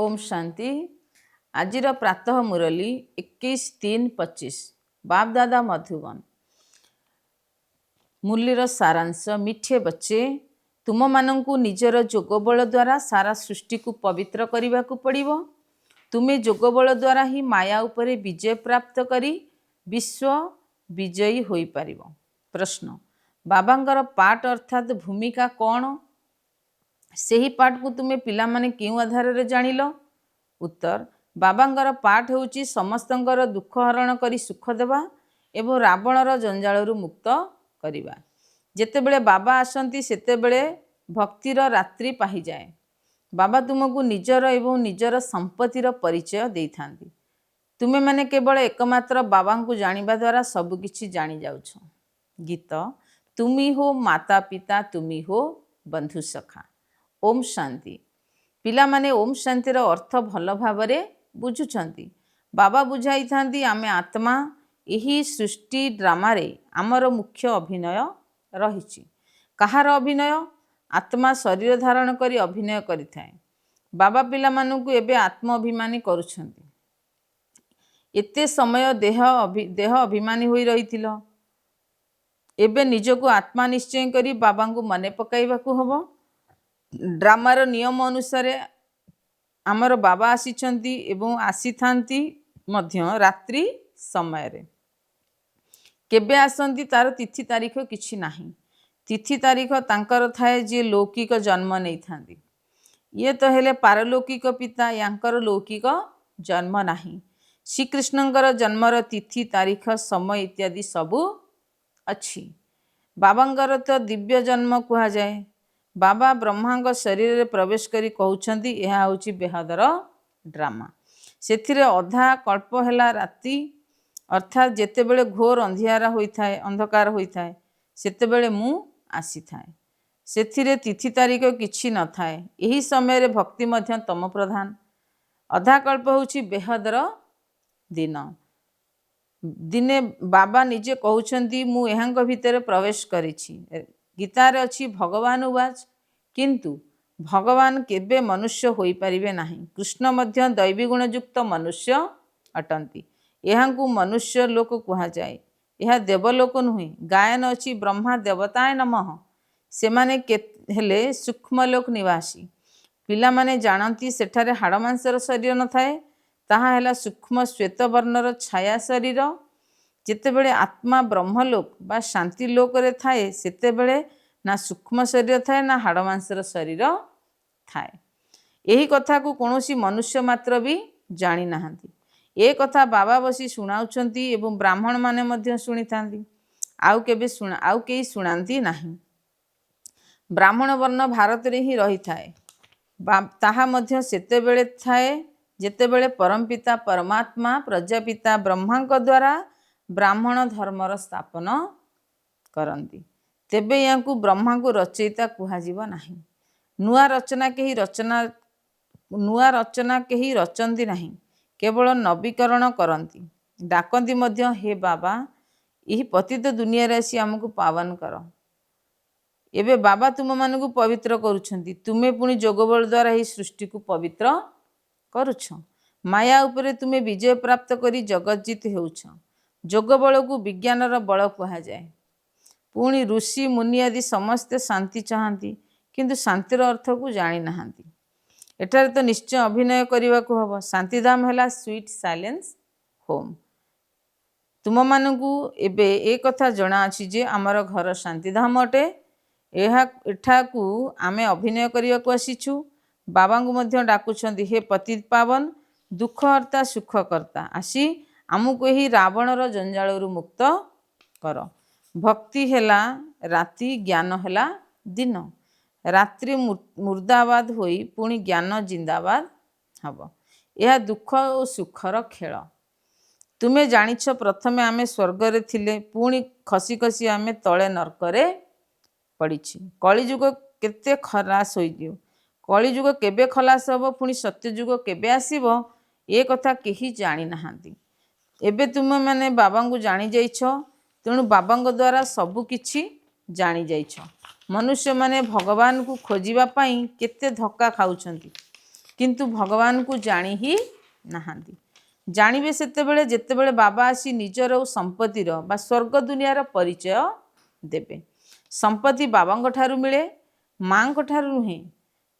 ओम शांति। आजिर प्रातः मुरली 21/3/25 बाप दादा मधुबन। मुरलीर सारांश। मिठे बच्चे, तुम मानंकु निजर जोगबल द्वारा सारा सृष्टि को पवित्र करने को पड़िबो। तुम्हें जोगबल द्वारा ही माया उपरे विजय प्राप्त करी विश्व विजयी होई पारिबो। प्रश्न, बाबांगर पाठ अर्थात भूमिका कौन? सेही पाठ को तुम्हें पिला माने क्यों आधार रे जानिलो? उत्तर, बाबांगर पाठ होउची समस्तंकर दुख हरण करी सुख देवा एवं रावणर जंजालरू मुक्त करिबा। जेतेबेले बाबा आसंती सेतेबेले भक्तिर रात्रि पाही जाए। बाबा तुमको निजर एवं निजर संपत्तिर परिचय देइथांती। तुमे माने केवल एकमात्र बाबा को जानिबा द्वारा सब किछि जानि जाउछ। गीत। तुमी हो माता पिता, तुमी हो बंधु सखा। ओम शांति। पिला माने ओम शांतिर अर्थ भल भावरे बुझुछंती। बाबा बुझाई थांती आमे आत्मा यही सृष्टि ड्रामा रे आमर मुख्य अभिनय रहिछि। कहार अभिनय? आत्मा शरीर धारण करी अभिनय करिथाए। बाबा पिला मानकु एबे आत्म अभिमानी करुछंती। एते समय देह अभिमानी होई रहिथिलो, एबे निजको आत्मा निश्चय करी बाबा को मने पकाइबाकु हबो। ड्रामार नियम अनुसार आमर बाबा आसीचंती एवं आसीथांती मध्य रात्रि समय रे। केबे आसंती तार तिथि तारीख किछि नाही। तिथि तारीख तांकर थाए जे लौकिक जन्म नहीं थांती। ये तो हेले पारलौकिक पिता, यांकर लौकिक जन्म नाही। श्रीकृष्णंकर जन्मर तिथि तारीख समय इत्यादि सबु अच्छी। बाबांगर तो दिव्य जन्म कहा जाए। बाबा ब्रह्मांग शरीर रे प्रवेश करी कहउछंती यह होची बेहदर ड्रामा। सेथिरे अधा कल्प हेला राति, अर्थात जेतेबेले घोर अंधियारा होइथाए, अंधकार होइथाए, सेतेबेले मु आसी थाए। सेथिरे तिथि तारीख किछि न थाए। एही समय रे भक्ति मध्य तम प्रधान। अधा कल्प होची बेहदर दिन। दिने बाबा निजे कहउछंती मु एहांग भितरे प्रवेश करिछि। गीतार अच्छी भगवान उवाच, किंतु भगवान केबे मनुष्य होई परिबे नाही। कृष्ण मध्य दैवी गुणयुक्त मनुष्य अटंती। एहांकु मनुष्य लोक कहा जाए। यह देवलोक नुहे। गायन अच्छी ब्रह्मा देवताय नमः। सेमाने हेले सूक्ष्म लोक निवासी। पिला माने जानती सेठारे हाड़मांसर शरीर न थाए। ताहा हेला सूक्ष्म श्वेत वर्णर छाया शरीर। जेतेबेले आत्मा ब्रह्मलोक बा शांति लोक रे थाए, सेतेबेले ना सूक्ष्म शरीर थाए ना हाड़मांसर शरीर थाए। यही कथा को कौनसी मनुष्य मात्र भी जानी नाहंती। ए कथा बाबा बसी सुनाउछंती एवं ब्राह्मण माने मध्य सुनी थांती। आउ केही सुनांती नाही। ब्राह्मण वर्ण भारत रे ही रही थाए। ताहा मध्य सेतेबेले थाए जेतेबेले परमपिता परमात्मा प्रजापिता ब्रह्मांक द्वारा ब्राह्मण धर्मर स्थापन करती। तेबे यांकु ब्रह्मा को रचयिता कुहाजिब नाही। नुआ रचना केही रचंती नाही, केवल नवीकरण करती। डाकंती मध्य हे बाबा, यही पतित दुनिया रे आसी हमकु पावन कर। एबे बाबा तुम मानकु पवित्र करुछंती। तुमे पुणी जोगबल द्वारा ही सृष्टि को पवित्र करुछ। माया उपरे तुमे विजय प्राप्त करी जगत जीत हेउछ। जोगबल को विज्ञानर बल कहा जाए। पुणी ऋषि मुनि आदि समस्ते शांति चाहती, किंतु शांतिर अर्थ को जानी नाहंती। एठारे तो निश्चय अभिनय करने को हबो। शांतिधाम हेला स्वीट साइलेंस होम। तुम मानकु एबे ए कथा जଣା अछि जे आमर घर शांतिधाम अटे। एठाकू आमे अभिनय करने को आसीछु। बाबा को मध्य डाकुछंती, हे पतित पावन दुख हर्ता सुख कर्ता, आसी आमको ही रावणर जंजालरू मुक्त कर। भक्ति हेला राति, ज्ञान हेला दिन। रात्रि मुर्दाबाद होई पुणी ज्ञान जिंदाबाद हब। यह दुख और सुखर खेल। तुमे जानिछ प्रथमे आमे स्वर्ग रे थिले, पुणी खसी खसी आमे तले नरकरे पड़िछि। कलिजुग केते खलास होई दियो। कलिजुग केबे खलास हबो, पुणी सत्यजुग केबे आसीबो, ए कथा केही जानी नाहांती। एबे तुमे माने बाबा को जानी जाइछ, तेणु बाबा द्वारा सबु किछि जानी जाइछ। मनुष्य माने भगवान को खोजिबा पाई केते धक्का खाउछंती। किंतु भगवान को जानी ही नाहांती। जानिबे सेतेबेले जेतेबेले बाबा आसी निजर संपत्तिर बा स्वर्ग दुनियार परिचय देबे। संपत्ति बाबांक ठारू मिले, मांक ठारू नुहे।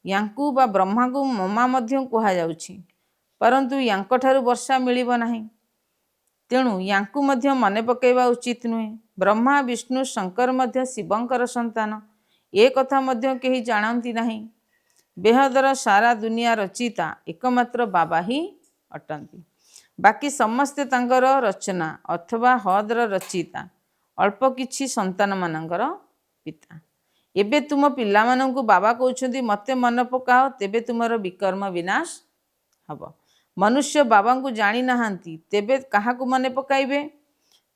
यांकू बा ब्रह्मा को ममा मध्य कहा जाउछि, परंतु यांक ठारू वर्षा मिलिब नाही। तेणु यांकू मध्य मने पकेइबा उचित नुहे। ब्रह्मा विष्णु शंकर मध्य शिवंकर संतान, ए कथा मध्य केही जानती नाही। बेहदर सारा दुनिया रचिता एकमात्र बाबा ही अटंती। बाकी समस्ते तांकर रचना अथवा हदर रचिता, अल्प किछि संतान मानकर पिता। एबे तुम पिला मानंकु बाबा कहउछंती मते मन पकाओ, तेबे तुमर विकर्म विनाश हब। मनुष्य बाबा को जानी नाहांती, तेबे काहाकु मने पकाइबे।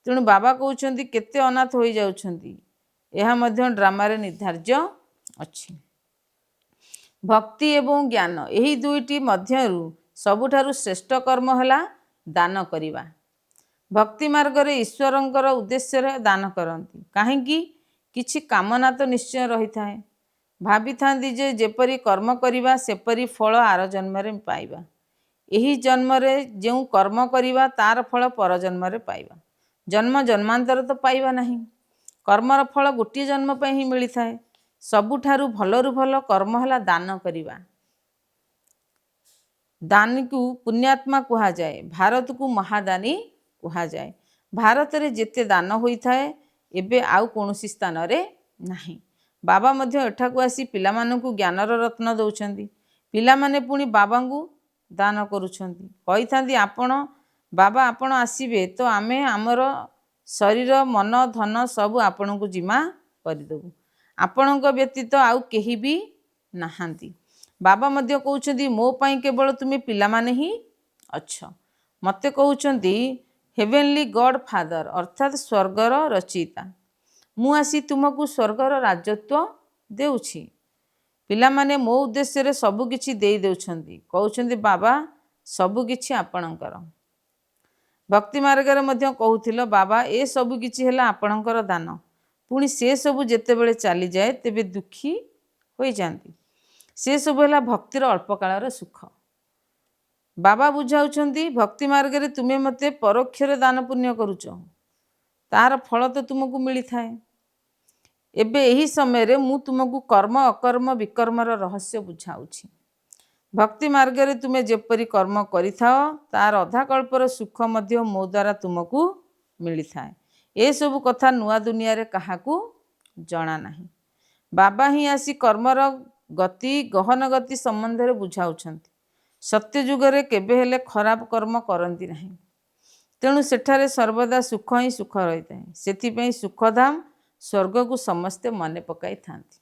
तेणु बाबा कहउछंती केते अनाथ होई जाउछंती, एहा मध्य ड्रामारे निर्धार्य अछि। भक्ति एवं ज्ञान एही दुईटी मध्यरु सबुठारु श्रेष्ठ कर्म हला दान करिबा। भक्ति मार्ग रे ईश्वरंकर उद्देश्य रे दान करंती। काहेकि किछि कामना तो निश्चय रही थाए। भाभी थांती जे जेपरी कर्म करिबा सेपरी फल आर जन्म रे पाइबा। एही जन्म रे जेउ कर्म करिबा तार फल पर जन्म रे पाइबा। जन्म जन्मांतर तो पाइबा नहीं। कर्मर फल गोटे जन्म पे ही मिली थाए। सबुठारु भलरु भल कर्म हला दान करिबा। दानी को पुण्यात्मा कहा जाए, भारत को महादानी कहा जाए। भारत रे जेते दान होई थाए एबे आउ कोनोसी स्थान रे नाही। बाबा मध्य एठाकू आसी पिला मानकू ज्ञानर रत्न दउछंती। पिला माने पुणी बाबा को दान करूछंती। कहि थांती आपण बाबा आपण आसीबे तो आमे हमर शरीर मन धन सब आपण को जिम्मा करदेबू। आपणक व्यतीत आउ केही भी नाहांती। बाबा मध्य कहउछंती मो पई केवल तुमे पिला माने ही अच्छ। मते कहउछंती हेवेनली गॉड फादर अर्थात स्वर्गर रचिता। मु आसी तुमको स्वर्गर राजत्व देउछि। पिला माने मो उद्देश्य रे सबु किछि देई देउछंती। कहउछंती बाबा सबु किछि आपणकर। भक्ति मार्ग रे मध्य कहउथिलो बाबा ए सबु किछि हैला आपणकर दान। पुणी से सबु जेतेबेले चली जाए तेबे दुखी होई जांती। से सबु हैला भक्तिर अल्प कालर सुख। बाबा बुझाउछंती भक्ति मार्ग रे तुमे मते परोक्ष रे दान पुण्य करूछ, तार फल तो तुमको मिली थाए। एबे एही समय रे मु तुमको कर्म अकर्म विकर्मर रहस्य बुझाउछि। भक्ति मार्ग रे तुमे जेपरी कर्म करिथाओ तार अधा कल्पर सुख मध्य मो द्वारा तुमको मिली थाए। ए सब कथा नुआ दुनिया रे काहाकू जणा नाही। बाबा ही आसी कर्मर गति गहन गति संबंध रे बुझाउछंती। सत्य युग रे केबे हेले खराब कर्म करंती नाही। तेणु सेठारे सर्वदा सुख ही सुख रही थाए। सेथिपई सुखधाम स्वर्ग को समस्ते मने पकाई थांती।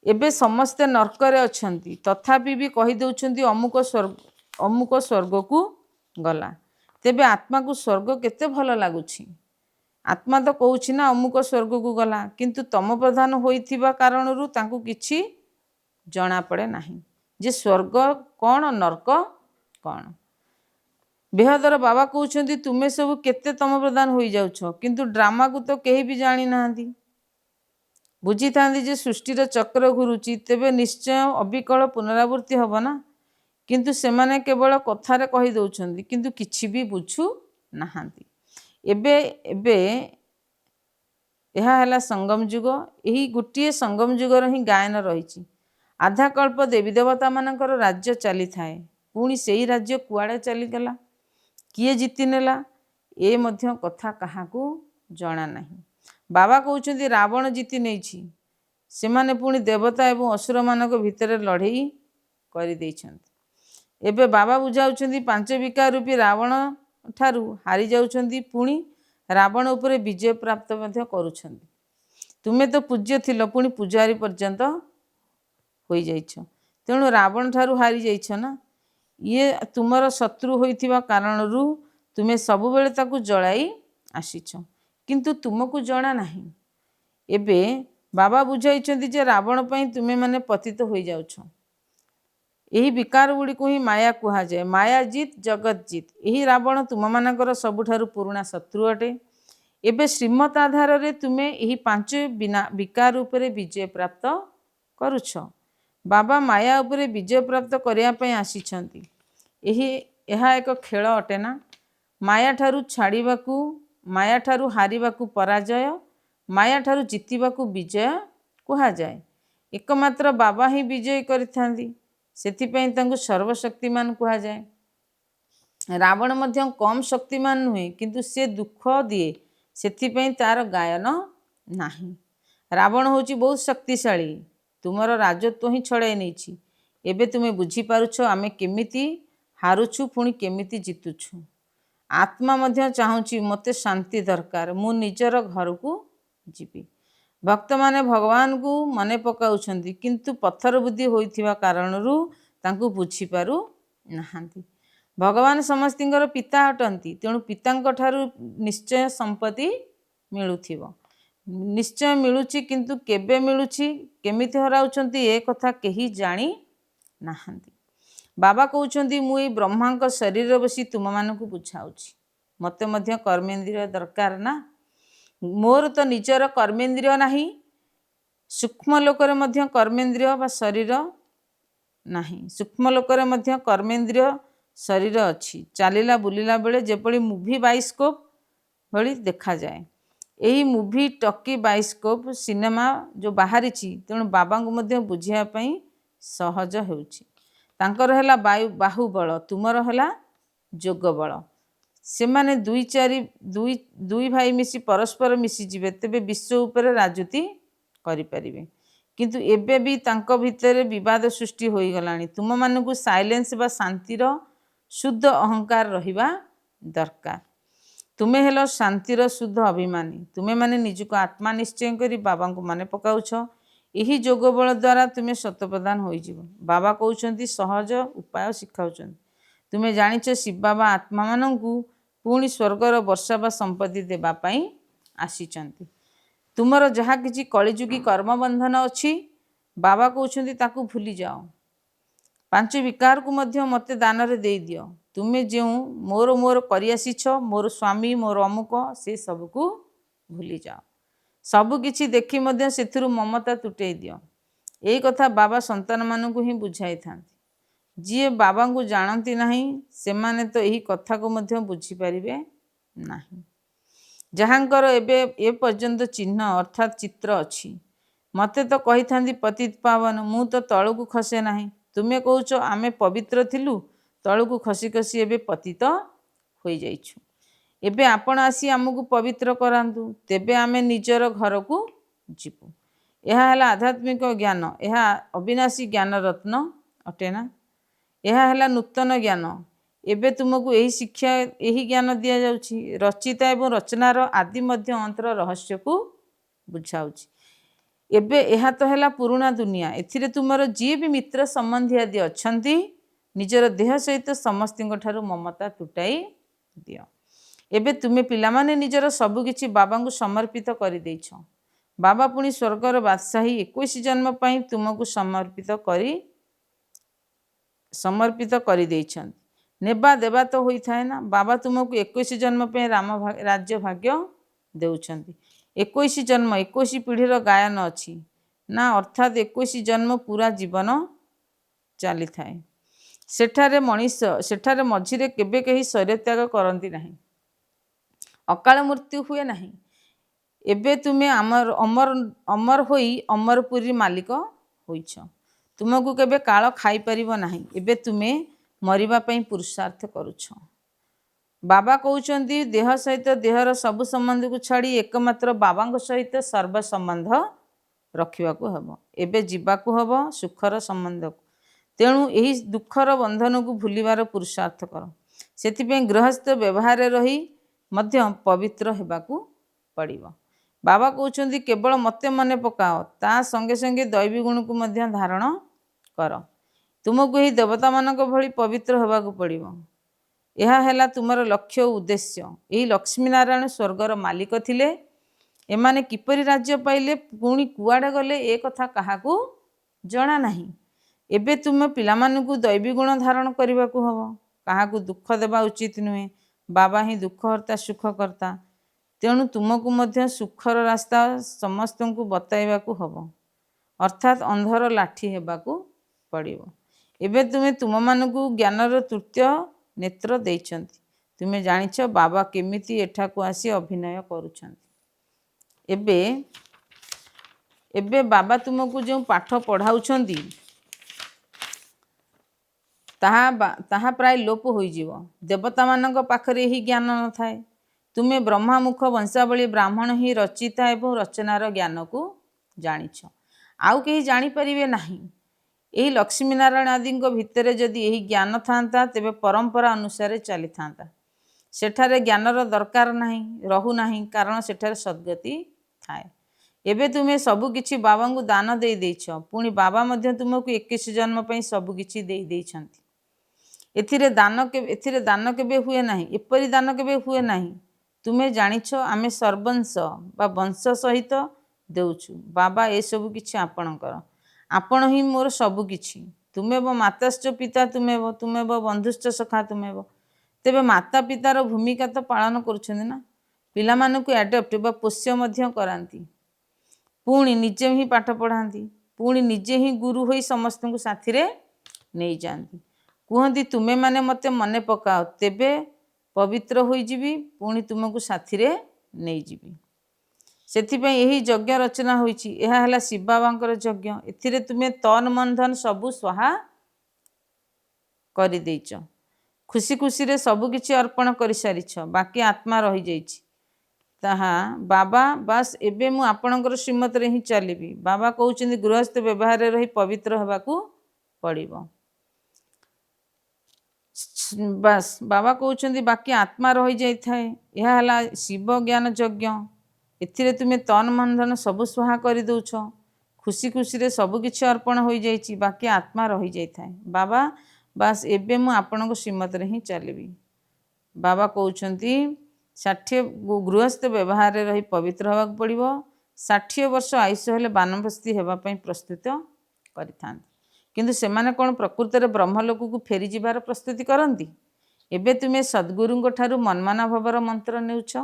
एबे समस्ते नरकरे अछंती, तथापि भी कहि दउछंती अमुक स्वर्ग को गला। तेबे आत्मा को स्वर्ग केते भल लागुछि। आत्मा तो कहउछि ना अमुक स्वर्ग को गला, किंतु तम प्रधान होइथिबा कारणरू तांकु किछि जणा पड़े नाही जे स्वर्ग कौन नरक कौन। बेहदर बाबा कहउछंती तुमे सब केते तम प्रधान होई जाउछ, किंतु ड्रामा को तो केही भी जानी नाहांती। बुझी थांती जे सृष्टिर चक्र घुरुची, तेबे निश्चय अविकल पुनरावृत्ति हब ना। किंतु सेमाने केवल कथारे कहि दउछंती, किंतु किछि भी बुझु नाहांती। एबे एबे यह है संगम युग। यही गोटे संगम युगर ही गायन रही। आधा कल्प देवी देवता मानकर राज्य चली थाए। पुणी से ही राज्य कुआड़े चलीगला, किए जीति नेला ए मध्य कथा काहाकू जणा नहीं। बाबा कहउछंती रावण जीति नेछि, सेमाने पुणी देवता एवं असुर मानक भितर लड़ई करि देइछंती। एबे बाबा बुझाउछंती पांच विकार रूपी रावण ठारू हारी जाउछंती, पुणी रावण उपरे विजय प्राप्त मध्य करूछंती। तुमे तो पूज्य थिल, पुणी पूजारी पर्यंत होई जाइछ। तेणु रावण ठारू हारी जाइछ ना। ये तुमर शत्रु होइथिबा कारणरू तुमे सबु बेले ताकू जळाई आसीछ, किंतु तुमको जणा नाही। एबे बाबा बुझाइछंती जे रावण पई तुमे माने पतित होई जाउछ। यही विकार गुड़ी को ही माया कहा जाए। माया जीत जगत जीत। यही रावण तुम मानकर सबुठारु पुराणा शत्रु अटे। एबे श्रीमत आधार रे तुमे यही पांच बिना विकार उपरे विजय प्राप्त करुछ। बाबा माया उपरे विजय प्राप्त करने आसीछंती। यह एक खेल अटे ना। माया ठारू छाड़ीबाकू, माया ठारू हारिबाकू पराजय, माया ठारू जितिबाकू विजय कहा जाए। एकमात्र बाबा ही विजय करिथांती, सेथिपई तांकू सर्वशक्तिमान कहा जाए। रावण मध्य कम शक्तिमान नुहे, किंतु से दुख दिए, सेथिपई तार गायन नाही। रावण होची बहुत शक्तिशाली, तुमर राजत्व ही छड़ाई नहीं। एबे तुम्हें बुझी पारुछ आमे केमिति हारुछु पुणी केमिति जितुछु। आत्मा मध्य चाहूँची मते शांति दरकार, मु निजर घर को जीवी। भक्त माने भगवान को मने पकाउछंती, किंतु पत्थर बुद्धि होइथिबा कारणरू तांकू बुझी पारु नाहांती। भगवान समस्तिंकर पिता अटंती, तेणु पितांक ठारू निश्चय संपत्ति मिलुथिबो। निश्चय मिलुची, किंतु केबे मिलुची, केमिति हराउछंती ए कथा केही जानी नाहांती। बाबा कहउछंती मु ए ब्रह्मांक शरीर बसी तुम मानकू बुझाउची, मते मध्य कर्मेंद्रिय दरकार ना। मोर तो निजर कर्मेंद्रिय नाही, सूक्ष्म लोकरे मध्य कर्मेंद्रिय बा शरीर नाही। सूक्ष्म लोकरे मध्य कर्मेंद्रिय शरीर अच्छी। चलिला बुलिला बेले जेपड़ी मूवी बाइस्कोप भली देखा जाए। यही मूवी टॉकी बाइस्कोप सिनेमा जो बाहरी, तेणु बाबा को मध्य बुझिया पई सहज होउची। तांकर हैला बाहुबल, तुमर हैला जोग बल। से माने दुई भाई मिसी परस्पर मिसी जिवे, तेबे विश्व उपरे राजूती करि परिबे। किंतु एबे भी तांको भितरे विवाद सृष्टि होई गलानी। तुम मानकू साइलेंस बा शांतिर शुद्ध अहंकार रहिबा दरकार। तुम्हें हेलो शांतिर शुद्ध अभिमानी। तुम्हें माने निजको आत्मा निश्चय करी बाबा को माने पकाउछ। यही जोग बल द्वारा तुम्हें शतप्रदान हो जीव। बाबा कहउछंती सहज उपाय शिखाउछंती। तुम्हें जानिछ शिव बाबा आत्मा मानंकू पुणी स्वर्गर वर्षा बा संपत्ति देबा पई आसीचंती। तुमर जहा किछि कलिजुगी कर्म बंधन अछि, बाबा कहउछंती ताकू भूली जाओ। पांच विकार को मध्य मते दान रे दे दियो। तुम्हें जो मोर मोर करि आसीछ, मोर स्वामी मोर अमुक, से सबको भूली जाओ। सबु किछि देखि मध्य सेथिरु ममता तुटै दियो। एई कथा बाबा संतान मानकू ही बुझाई थांती। जी बाबा को जानती नहीं, सेमाने तो यही कथा को मध्य बुझी पारिबे नहीं। जहाँकर एबे ए पर्यंत चिन्ह अर्थात चित्र अछि, मते तो कही थांती पतित पावन, मु तो तळकू खसे नहीं। तुम्हें कहूच आमे पवित्र थिलु, तळकू खसी खसी एबे पतित होई जाइछु। एबे आपण आसी आमको पवित्र करांतु, तेबे आमे निजर घर को जीवु। यह है आध्यात्मिक ज्ञान, यह अविनाशी ज्ञान रत्न अटे ना। यह है नूतन ज्ञान। एबे तुमको यही शिक्षा यही ज्ञान दि जाउछि। रचिता एवं रचनार आदि मध्य अंतर रहस्य को बुझाउछि। एबे यह तो है पुराना दुनिया। एथिरे तुमर जी भी मित्र संबंधी आदि अछंती, निजर देह सहित समस्त ममता तुटाई दियो। एबे तुमे पिला माने निजर सबु किछि बाबा को समर्पित करि देइछ। बाबा पुणी स्वर्गर बादशाही 21 जन्म पई तुमको समर्पित करि देइछन। नेबा देबा तो होई थाए ना। बाबा तुमको 21 जन्म पे राज्य भाग्य देउछंती। 21 जन्म 21 पीढ़ीर गायन अछि ना, अर्थात 21 जन्म पूरा जीवन चली थाए। सेठारे मनीष सेठारे मझिरे केबे कहीं शरीर त्याग करती नहीं, अकाल मृत्यु हुए नहीं। एबे तुमे अमर अमर अमर होई अमरपुरी मालिक होइछ। तुमको केबे काल खाई परिबो नहीं। एबे तुमे मरिबा पई पुरुषार्थ करुछ। बाबा कहउछंती देह सहित देहर सब संबंध को छाड़ी एकमात्र बाबा सहित सर्व संबंध रखिबा को हबो। एबे जीवा को हबो सुखर संबंध को। तेणु यही दुखर बंधन को भूलिबार पुरुषार्थ कर। सेथिपई गृहस्थ व्यवहार रही मध्य पवित्र हेबाकू पड़िबो। बाबा कहउछंती केवल मते मने पकाओ, ता संगे संगे दैवी गुण को मध्य धारण कर। तुमको यही देवता मानक भली पवित्र हेबाकू पड़िबो। यह है तुमर लक्ष्य उद्देश्य। यही लक्ष्मी नारायण स्वर्गर मालिक थिले। एमाने किपरि राज्य पाइले पुणी कुआडे गले ए कथा काहाकू जणा नहीं। एबे तुम पिलामानकू दैवी गुण धारण करबाकू हबो। काहाकू दुख देबा उचित नुहे। बाबा ही दुख हर्ता सुख करता। तेणु तुमको मध्य सुखर रास्ता समस्त को बताइबाकू हबो, अर्थात अंधर लाठी हेबाकू पड़िबो। एबे तुमे तुम मानकु ज्ञानर तृतीय नेत्र देइछन्ति। तुमे जानिछ बाबा केमिति एठाकु आसी अभिनय करूछन्ति। एबे बाबा तुमको जो पाठ पढ़ाउछन्ति ताहा प्राय लोप होइजिव। देवता मानक पाखरे ही ज्ञान न थाए। तुमे ब्रह्मामुख वंशावली ब्राह्मण ही रचिता एवं रचनार ज्ञान को जानिछ, आउ केही जानी परिबे नाही। एही लक्ष्मी नारायण आदि भितर जदि एही ज्ञान थांता तेबे परंपरा अनुसार चली थांता। सेठारे ज्ञानर दरकार नाही रहु नाही, कारण सेठारे सद्गति थाए। एबे तुमे सबु किछि बाबा को दान देई देइछ, पुणी बाबा मध्य तुमको 21 जन्म पई सबु किछि देई देइछन्ति। एथिरे दान केबे हुए नाही, एपरि दान केबे हुए नाही। तुमे जानिछ आमे सर्वंश बा वंश सहित देउछु। बाबा ए सबु किछि आपणकर, आपण ही मोर सबु किछि। तुमेव माताश्च पिता तुमेव बंधुश्च सखा तुमेव। तेबे माता पितार भूमिका तो पालन करुछन्ति ना। पिला मानकु एडप्ट बा पोष्य मध्य करांती, पुणी निजे ही पाठ पढ़ाती, पुणी निजे ही गुरु होई समस्त को साथी रे नहीं जाती। कहती तुमे माने मते मने पकाओ तेबे पवित्र होई जीवी, पुणी तुमको साथी रे नहीं जीवी। सेथिपई यही यज्ञ रचना होईची। एहा हला शिव बाबांकर यज्ञ। एथिरे तुमे तन मन धन सबु स्वाहा करि देइछ। खुशी खुशी रे सबु किछि अर्पण करि सारिछ, बाकी आत्मा रही जाइछि। ताहा बाबा बास एबे मु आपणकर श्रीमत रे ही चलिबी। बाबा कहउछन्ति गृहस्थ व्यवहार रे रही पवित्र हेबाकू पड़िबो। बास बाबा कहउछन्ति बाकी आत्मा रही जाई थाए। एहा हला शिव ज्ञान यज्ञ। एथिरे तुमे तन मन धन सबु स्वाहा करि दउछ। खुशी खुशी रे सबु किछि अर्पण होई जाइछि, बाकी आत्मा रही जाई थाए। बाबा बास एबे मु आपणको श्रीमत रे ही चलिबी। बाबा कहउछन्ति 60 गृहस्थ व्यवहार रे रही पवित्र हेबाक पड़िबो। 60 वर्ष आयुष हेले बानप्रस्थी हेबा पई प्रस्तुत करिथांती। किंतु सेमाने कोन प्रकृत रे ब्रह्मलोक को फेरी जिबार प्रस्तुति करंती। एबे तुमे सद्गुरुंक ठारू मनमाना भवर मंत्र नेउछ।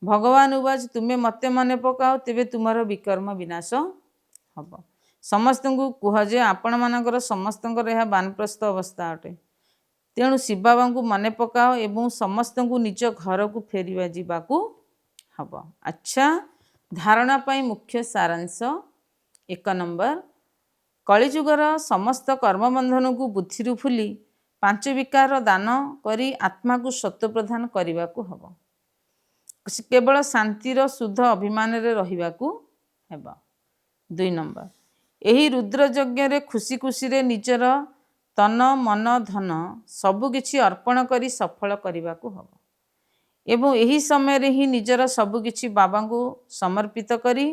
भगवान उवाच तुमे मते मने पकाओ तेबे तुमर विकर्म विनाश हब। समस्त को कुह जे आपण मानकर समस्तंकर यह बानप्रस्थ अवस्था अटे। तेणु शिव बाबा को मने पकाओ एवं समस्त को निज घर को फेरिबा जीवाकू हब। अच्छा, धारणा पाई मुख्य सारांश 1 नंबर, कलिजुगर समस्त कर्मबंधन को बुद्धि फुली 5 विकार दान करी आत्मा को सत्व प्रदान करने हब। केवल शांतिर शुद्ध अभिमान रे रहिबाकू हेबा। 2 नंबर, एही रुद्र यज्ञ रे खुशी खुशी रे निजर तन मन धन सबु किछि अर्पण करी सफल करने हब। एवं एही समय रे ही निजर सबु किछि बाबा को समर्पित करी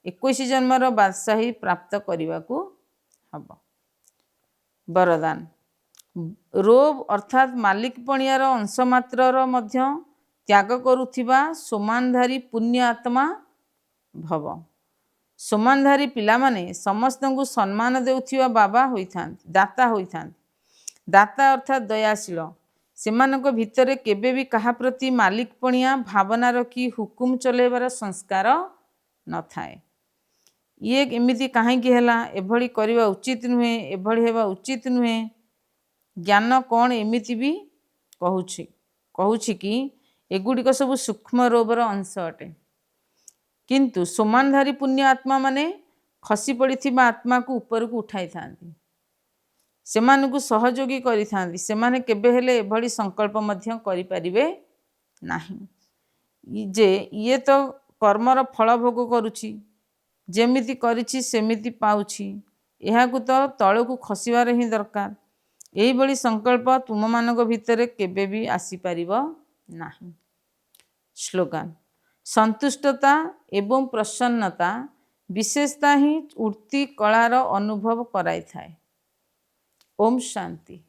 21 जन्मर बादशाही प्राप्त करने हब। वरदान, रोब अर्थात मालिक पणियार अंश मात्रर मध्य त्याग करुथिबा सोमानधारी पुण्य आत्मा भव। सोमानधारी पिला माने समस्त को सम्मान देउथिबा बाबा होइथांती, दाता होइथांती। दाता अर्थात दयाशील। सेमानक भितरे केबे भी कहा प्रति मालिक पणिया भावना रखी हुकुम चलेबार संस्कार न थाए। ये एमिति काहेकि हेला, एभली करिबा उचित नुहे, एभली हेबा उचित नुहे। ज्ञान कौन एमिति भी कहूछि कि एगुड़िक सब सूक्ष्म रोगर अंश अटे। किंतु सोमानधारी पुण्य आत्मा माने खसी पड़िथिबा आत्मा को ऊपर को उठाई थांती, सेमानकु सहयोगी करि थांती। सेमाने केबे हेले एभली संकल्प मध्य करि परिबे नाही जे ये तो कर्मर फल भोग करुछि, जेमिति करिछि सेमिति पाउछि, एहाकु तो तळकु खसिबार ही दरकार। एही बड़ी संकल्प तुम मानक भितरे केबे भी आसी परिबो नाही। स्लोगान, संतुष्टता एवं प्रसन्नता विशेषता ही उक्ति कलार अनुभव कराई थाए। ओम शांति।